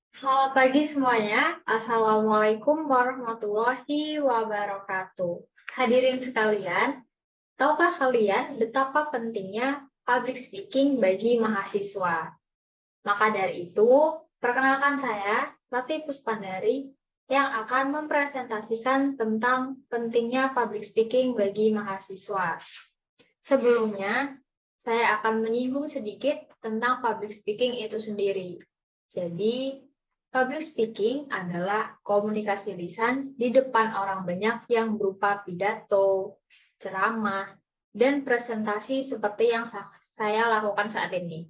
Selamat pagi semuanya. Assalamualaikum warahmatullahi wabarakatuh. Hadirin sekalian, tahukah kalian betapa pentingnya public speaking bagi mahasiswa? Maka dari itu, perkenalkan saya, Ratih Puspandari, yang akan mempresentasikan tentang pentingnya public speaking bagi mahasiswa. Sebelumnya, saya akan menyinggung sedikit tentang public speaking itu sendiri. Jadi, public speaking adalah komunikasi lisan di depan orang banyak yang berupa pidato, ceramah, dan presentasi seperti yang saya lakukan saat ini.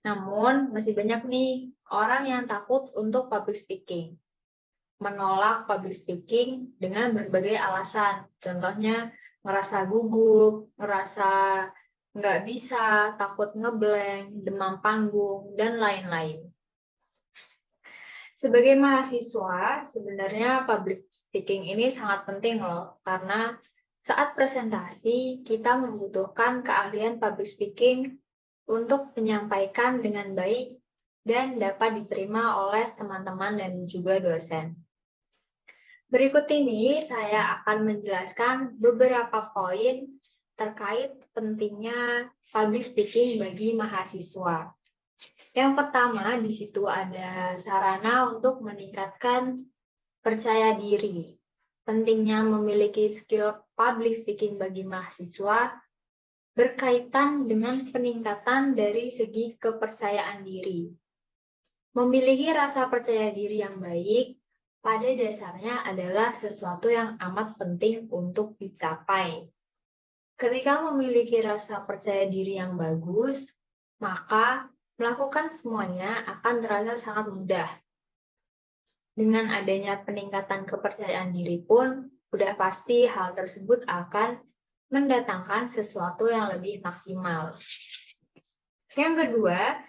Namun, masih banyak nih orang yang takut untuk public speaking. Menolak public speaking dengan berbagai alasan. Contohnya, ngerasa gugup, ngerasa nggak bisa, takut ngeblank, demam panggung, dan lain-lain. Sebagai mahasiswa, sebenarnya public speaking ini sangat penting loh, karena saat presentasi kita membutuhkan keahlian public speaking untuk menyampaikan dengan baik dan dapat diterima oleh teman-teman dan juga dosen. Berikut ini saya akan menjelaskan beberapa poin terkait pentingnya public speaking bagi mahasiswa. Yang pertama, di situ ada sarana untuk meningkatkan percaya diri. Pentingnya memiliki skill public speaking bagi mahasiswa berkaitan dengan peningkatan dari segi kepercayaan diri. Memiliki rasa percaya diri yang baik pada dasarnya adalah sesuatu yang amat penting untuk dicapai. Ketika memiliki rasa percaya diri yang bagus, maka melakukan semuanya akan terasa sangat mudah. Dengan adanya peningkatan kepercayaan diri pun, sudah pasti hal tersebut akan mendatangkan sesuatu yang lebih maksimal. Yang kedua,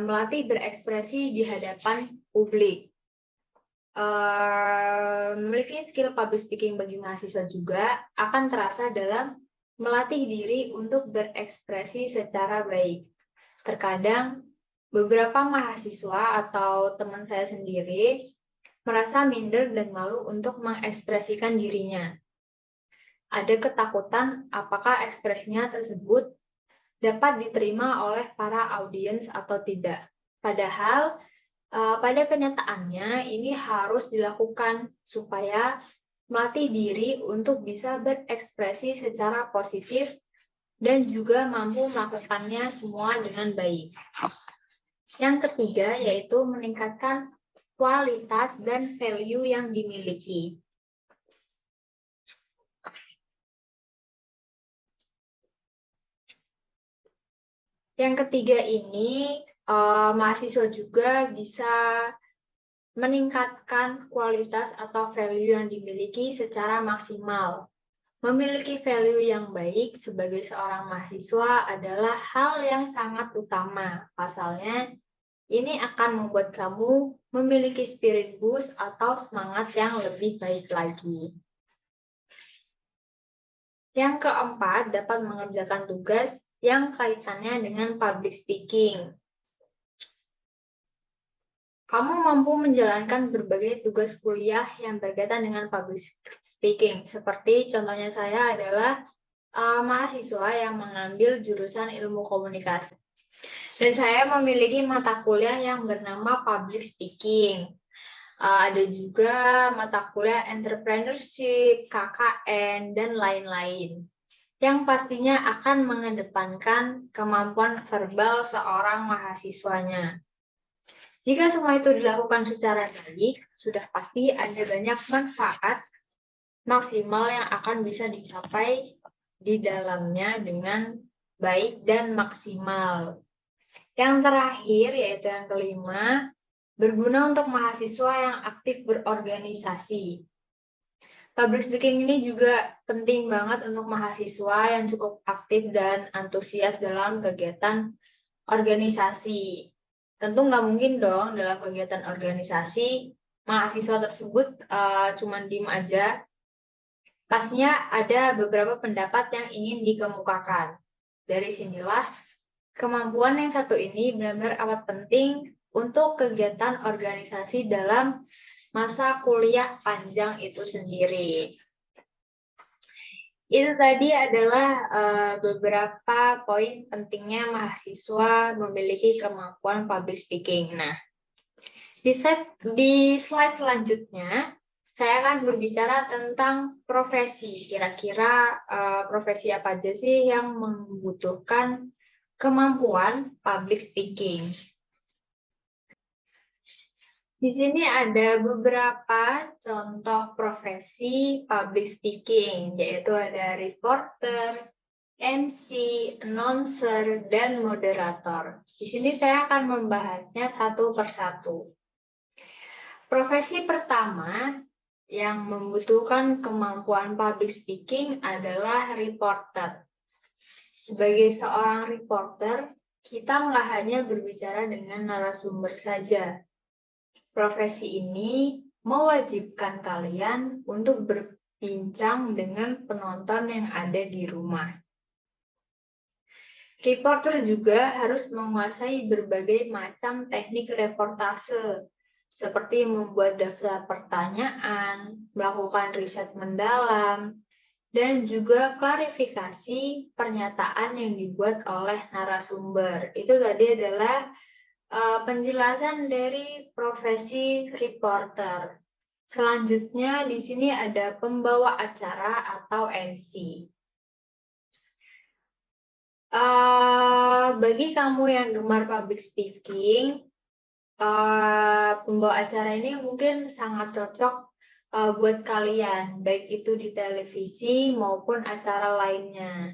melatih berekspresi di hadapan publik. Memiliki skill public speaking bagi mahasiswa juga akan terasa dalam melatih diri untuk berekspresi secara baik. Terkadang beberapa mahasiswa atau teman saya sendiri merasa minder dan malu untuk mengekspresikan dirinya. Ada ketakutan apakah ekspresinya tersebut dapat diterima oleh para audiens atau tidak. Padahal pada kenyataannya ini harus dilakukan supaya melatih diri untuk bisa berekspresi secara positif dan juga mampu melakukannya semua dengan baik. Yang ketiga yaitu meningkatkan kualitas dan value yang dimiliki. Yang ketiga ini mahasiswa juga bisa meningkatkan kualitas atau value yang dimiliki secara maksimal. Memiliki value yang baik sebagai seorang mahasiswa adalah hal yang sangat utama. Pasalnya, ini akan membuat kamu memiliki spirit boost atau semangat yang lebih baik lagi. Yang keempat, dapat mengerjakan tugas yang kaitannya dengan public speaking. Kamu mampu menjalankan berbagai tugas kuliah yang berkaitan dengan public speaking. Seperti contohnya saya adalah mahasiswa yang mengambil jurusan ilmu komunikasi. Dan saya memiliki mata kuliah yang bernama public speaking. Ada juga mata kuliah entrepreneurship, KKN, dan lain-lain. Yang pastinya akan mengedepankan kemampuan verbal seorang mahasiswanya. Jika semua itu dilakukan secara baik, sudah pasti ada banyak manfaat maksimal yang akan bisa dicapai di dalamnya dengan baik dan maksimal. Yang terakhir, yaitu yang kelima, berguna untuk mahasiswa yang aktif berorganisasi. Public speaking ini juga penting banget untuk mahasiswa yang cukup aktif dan antusias dalam kegiatan organisasi. Tentu nggak mungkin dong dalam kegiatan organisasi mahasiswa tersebut cuma diem aja. Pastinya ada beberapa pendapat yang ingin dikemukakan. Dari sinilah kemampuan yang satu ini benar-benar amat penting untuk kegiatan organisasi dalam masa kuliah panjang itu sendiri. Itu tadi adalah beberapa poin pentingnya mahasiswa memiliki kemampuan public speaking. Nah, di slide selanjutnya, saya akan berbicara tentang profesi. Kira-kira profesi apa aja sih yang membutuhkan kemampuan public speaking. Di sini ada beberapa contoh profesi public speaking, yaitu ada reporter, MC, announcer, dan moderator. Di sini saya akan membahasnya satu persatu. Profesi pertama yang membutuhkan kemampuan public speaking adalah reporter. Sebagai seorang reporter, kita nggak hanya berbicara dengan narasumber saja. Profesi ini mewajibkan kalian untuk berbincang dengan penonton yang ada di rumah. Reporter juga harus menguasai berbagai macam teknik reportase, seperti membuat daftar pertanyaan, melakukan riset mendalam, dan juga klarifikasi pernyataan yang dibuat oleh narasumber. Itu tadi adalah penjelasan dari profesi reporter. Selanjutnya di sini ada pembawa acara atau MC. Bagi kamu yang gemar public speaking, pembawa acara ini mungkin sangat cocok buat kalian, baik itu di televisi maupun acara lainnya.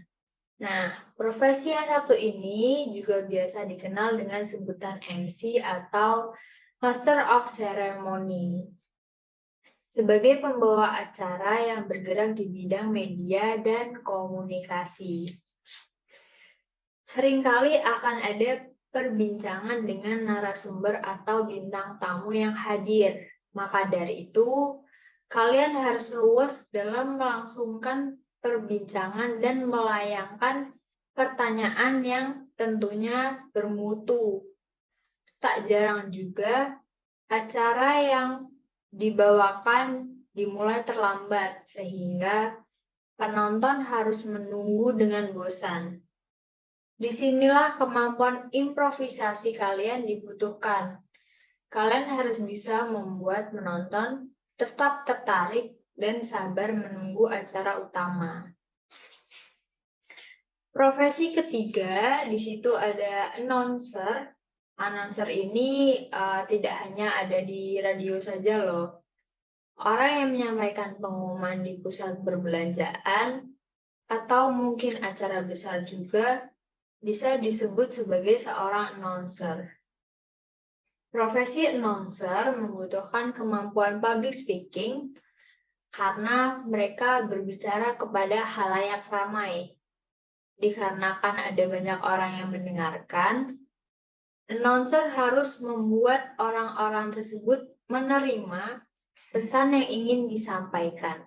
Nah, profesi yang satu ini juga biasa dikenal dengan sebutan MC atau Master of Ceremony. Sebagai pembawa acara yang bergerak di bidang media dan komunikasi. Seringkali akan ada perbincangan dengan narasumber atau bintang tamu yang hadir. Maka dari itu, kalian harus luas dalam melangsungkan perbincangan dan melayangkan pertanyaan yang tentunya bermutu. Tak jarang juga acara yang dibawakan dimulai terlambat sehingga penonton harus menunggu dengan bosan. Disinilah kemampuan improvisasi kalian dibutuhkan. Kalian harus bisa membuat penonton tetap tertarik dan sabar menunggu acara utama. Profesi ketiga, di situ ada announcer. Announcer ini tidak hanya ada di radio saja loh. Orang yang menyampaikan pengumuman di pusat perbelanjaan atau mungkin acara besar juga bisa disebut sebagai seorang announcer. Profesi announcer membutuhkan kemampuan public speaking karena mereka berbicara kepada khalayak ramai. Dikarenakan ada banyak orang yang mendengarkan, announcer harus membuat orang-orang tersebut menerima pesan yang ingin disampaikan.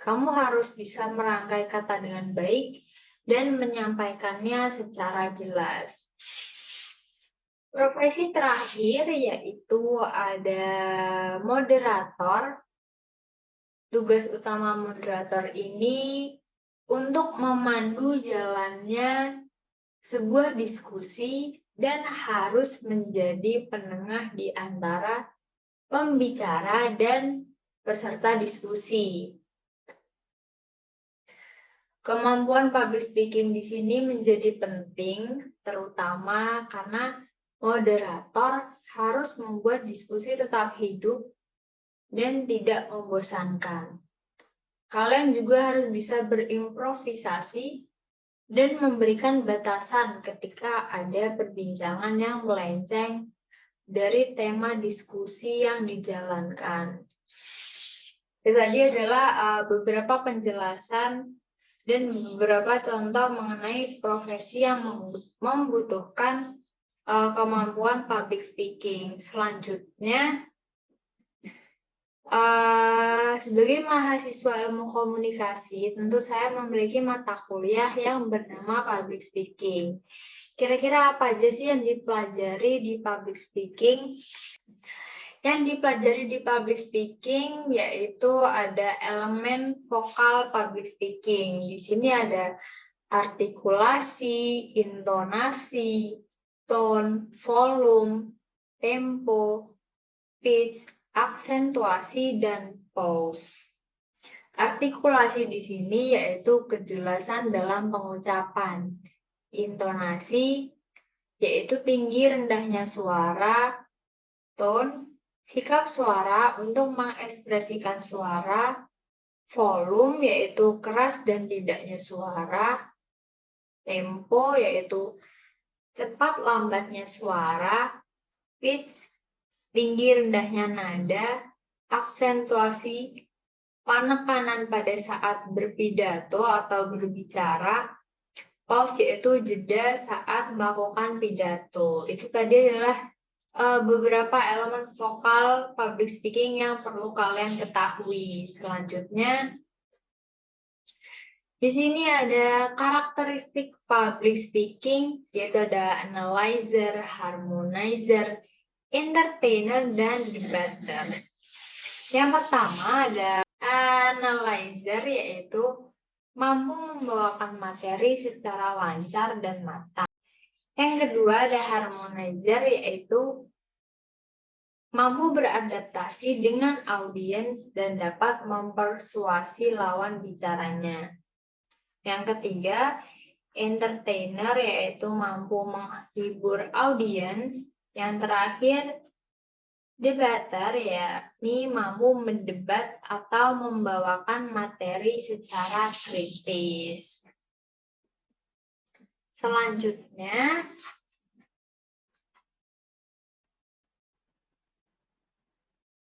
Kamu harus bisa merangkai kata dengan baik dan menyampaikannya secara jelas. Profesi terakhir yaitu ada moderator. Tugas utama moderator ini untuk memandu jalannya sebuah diskusi dan harus menjadi penengah di antara pembicara dan peserta diskusi. Kemampuan public speaking di sini menjadi penting, terutama karena moderator harus membuat diskusi tetap hidup dan tidak membosankan. Kalian juga harus bisa berimprovisasi dan memberikan batasan ketika ada perbincangan yang melenceng dari tema diskusi yang dijalankan. Itu tadi adalah beberapa penjelasan dan beberapa contoh mengenai profesi yang membutuhkan kemampuan public speaking. Selanjutnya, sebagai mahasiswa ilmu komunikasi, tentu saya memiliki mata kuliah yang bernama public speaking. Kira-kira apa aja sih yang dipelajari di public speaking? Yang dipelajari di public speaking yaitu ada elemen vokal public speaking. Di sini ada artikulasi, intonasi, tone, volume, tempo, pitch, aksentuasi, dan pause. Artikulasi di sini yaitu kejelasan dalam pengucapan. Intonasi yaitu tinggi rendahnya suara, tone, sikap suara untuk mengekspresikan suara, volume yaitu keras dan tidaknya suara, tempo yaitu cepat lambatnya suara, pitch, tinggi rendahnya nada, aksentuasi, penekanan pada saat berpidato atau berbicara, pause yaitu jeda saat melakukan pidato. Itu tadi adalah beberapa elemen vokal public speaking yang perlu kalian ketahui. Selanjutnya, di sini ada karakteristik public speaking, yaitu ada analyzer, harmonizer, entertainer, dan debater. Yang pertama ada analyzer, yaitu mampu membawakan materi secara lancar dan matang. Yang kedua ada harmonizer, yaitu mampu beradaptasi dengan audiens dan dapat mempersuasi lawan bicaranya. Yang ketiga, entertainer, yaitu mampu menghibur audiens. Yang terakhir, debater, yakni mampu mendebat atau membawakan materi secara kritis. Selanjutnya,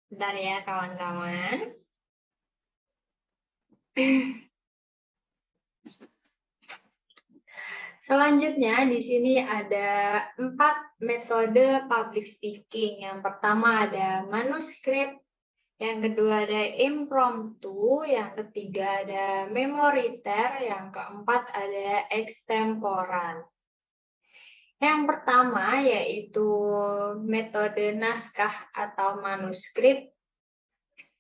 bentar ya kawan-kawan. Selanjutnya di sini ada 4 metode public speaking. Yang pertama ada manuskrip, yang kedua ada impromptu, yang ketiga ada memoriter, yang keempat ada extemporan. Yang pertama yaitu metode naskah atau manuskrip.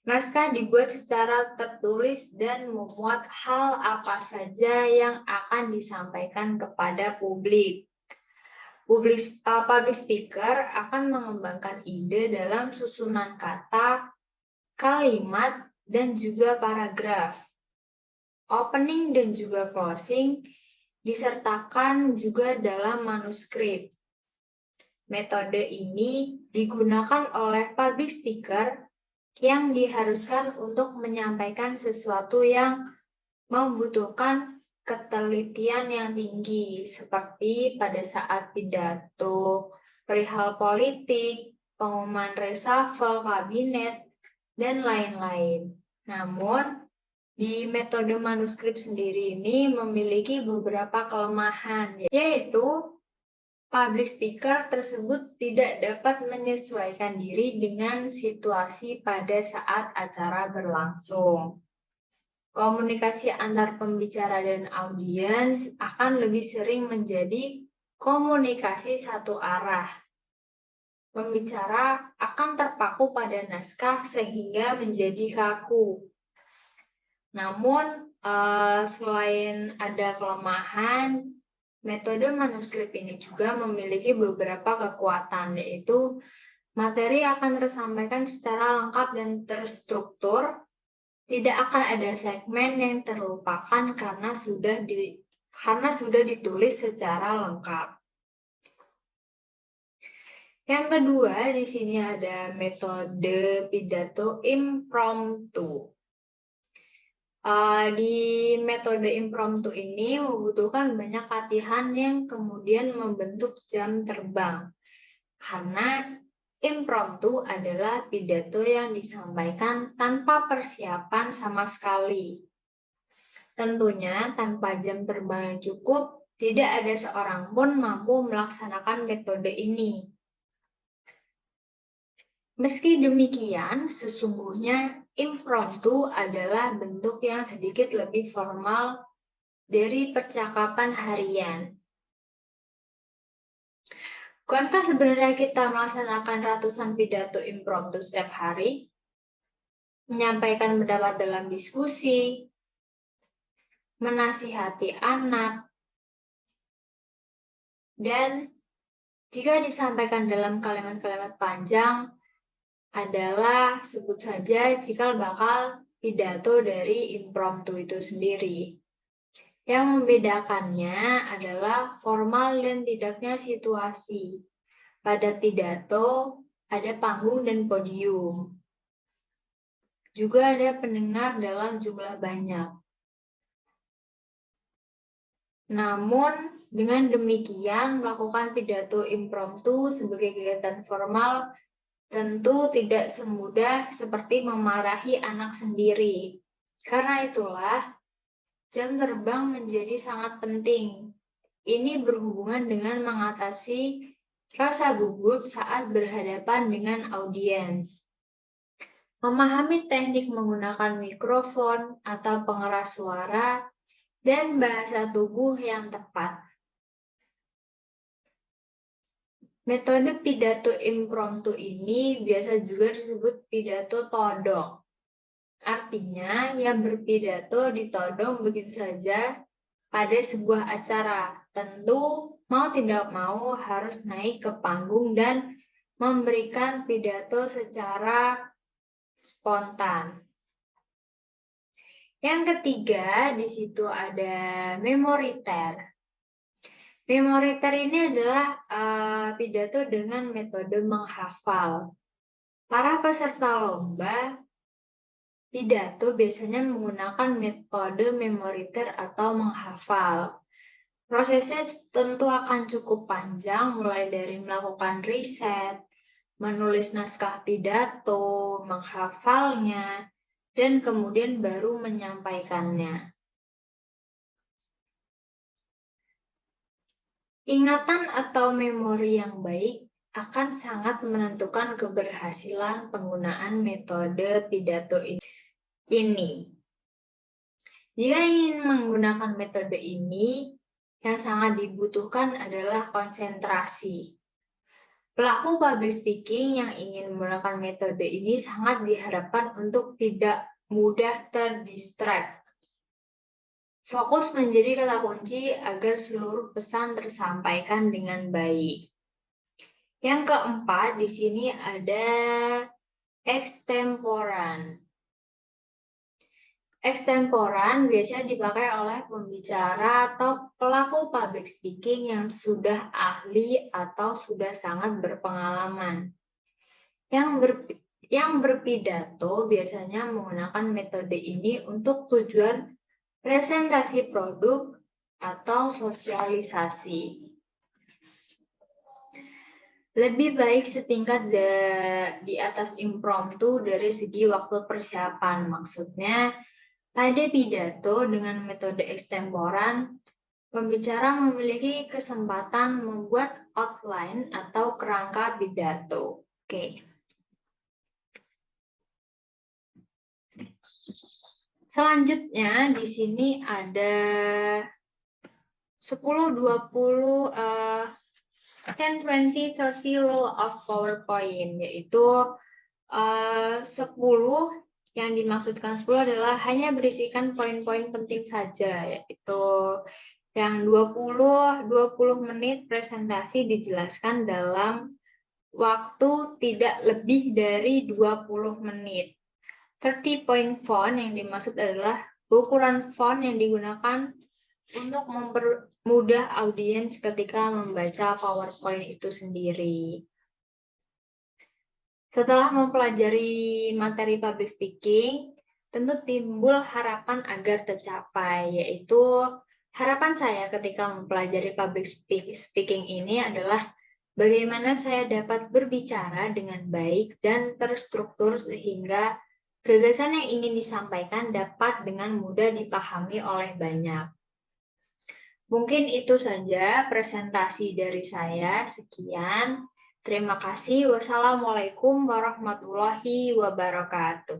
Naskah dibuat secara tertulis dan memuat hal apa saja yang akan disampaikan kepada publik. Public speaker akan mengembangkan ide dalam susunan kata, kalimat, dan juga paragraf. Opening dan juga closing disertakan juga dalam manuskrip. Metode ini digunakan oleh public speaker yang diharuskan untuk menyampaikan sesuatu yang membutuhkan ketelitian yang tinggi, seperti pada saat pidato, perihal politik, pengumuman reshuffle kabinet, dan lain-lain. Namun, di metode manuskrip sendiri ini memiliki beberapa kelemahan, yaitu public speaker tersebut tidak dapat menyesuaikan diri dengan situasi pada saat acara berlangsung. Komunikasi antar pembicara dan audiens akan lebih sering menjadi komunikasi satu arah. Pembicara akan terpaku pada naskah sehingga menjadi kaku. Namun, selain ada kelemahan, metode manuskrip ini juga memiliki beberapa kekuatan, yaitu materi akan tersampaikan secara lengkap dan terstruktur, tidak akan ada segmen yang terlupakan karena sudah ditulis secara lengkap. Yang kedua, di sini ada metode pidato impromptu. Di metode impromptu ini membutuhkan banyak latihan yang kemudian membentuk jam terbang. Karena impromptu adalah pidato yang disampaikan tanpa persiapan sama sekali. Tentunya tanpa jam terbang yang cukup, tidak ada seorang pun mampu melaksanakan metode ini. Meski demikian, sesungguhnya impromptu adalah bentuk yang sedikit lebih formal dari percakapan harian. Bukankah sebenarnya kita melaksanakan ratusan pidato impromptu setiap hari? Menyampaikan pendapat dalam diskusi, menasihati anak, dan jika disampaikan dalam kalimat-kalimat panjang adalah sebut saja cikal bakal pidato dari impromptu itu sendiri. Yang membedakannya adalah formal dan tidaknya situasi. Pada pidato ada panggung dan podium. Juga ada pendengar dalam jumlah banyak. Namun, dengan demikian, melakukan pidato impromptu sebagai kegiatan formal tentu tidak semudah seperti memarahi anak sendiri. Karena itulah, jam terbang menjadi sangat penting. Ini berhubungan dengan mengatasi rasa gugup saat berhadapan dengan audiens. Memahami teknik menggunakan mikrofon atau pengeras suara dan bahasa tubuh yang tepat. Metode pidato impromptu ini biasa juga disebut pidato todong. Artinya, yang berpidato ditodong begitu saja pada sebuah acara. Tentu, mau tidak mau harus naik ke panggung dan memberikan pidato secara spontan. Yang ketiga, di situ ada memoriter. Memoriter ini adalah pidato dengan metode menghafal. Para peserta lomba pidato biasanya menggunakan metode memoriter atau menghafal. Prosesnya tentu akan cukup panjang, mulai dari melakukan riset, menulis naskah pidato, menghafalnya, dan kemudian baru menyampaikannya. Ingatan atau memori yang baik akan sangat menentukan keberhasilan penggunaan metode pidato ini. Jika ingin menggunakan metode ini, yang sangat dibutuhkan adalah konsentrasi. Pelaku public speaking yang ingin menggunakan metode ini sangat diharapkan untuk tidak mudah terdistract. Fokus menjadi kata kunci agar seluruh pesan tersampaikan dengan baik. Yang keempat, di sini ada extemporan. Extemporan biasanya dipakai oleh pembicara atau pelaku public speaking yang sudah ahli atau sudah sangat berpengalaman. Yang berpidato biasanya menggunakan metode ini untuk tujuan presentasi produk atau sosialisasi. Lebih baik setingkat di atas impromptu dari segi waktu persiapan. Maksudnya, pada pidato dengan metode extemporan, pembicara memiliki kesempatan membuat outline atau kerangka pidato. Oke. Selanjutnya di sini ada 10, 20, 10, 20, 30 rule of PowerPoint, yaitu 10 yang dimaksudkan 10 adalah hanya berisikan poin-poin penting saja, yaitu yang 20 menit presentasi dijelaskan dalam waktu tidak lebih dari 20 menit. 30 point font yang dimaksud adalah ukuran font yang digunakan untuk mempermudah audiens ketika membaca PowerPoint itu sendiri. Setelah mempelajari materi public speaking, tentu timbul harapan agar tercapai, yaitu harapan saya ketika mempelajari public speaking ini adalah bagaimana saya dapat berbicara dengan baik dan terstruktur sehingga gagasan yang ingin disampaikan dapat dengan mudah dipahami oleh banyak. Mungkin itu saja presentasi dari saya. Sekian. Terima kasih. Wassalamualaikum warahmatullahi wabarakatuh.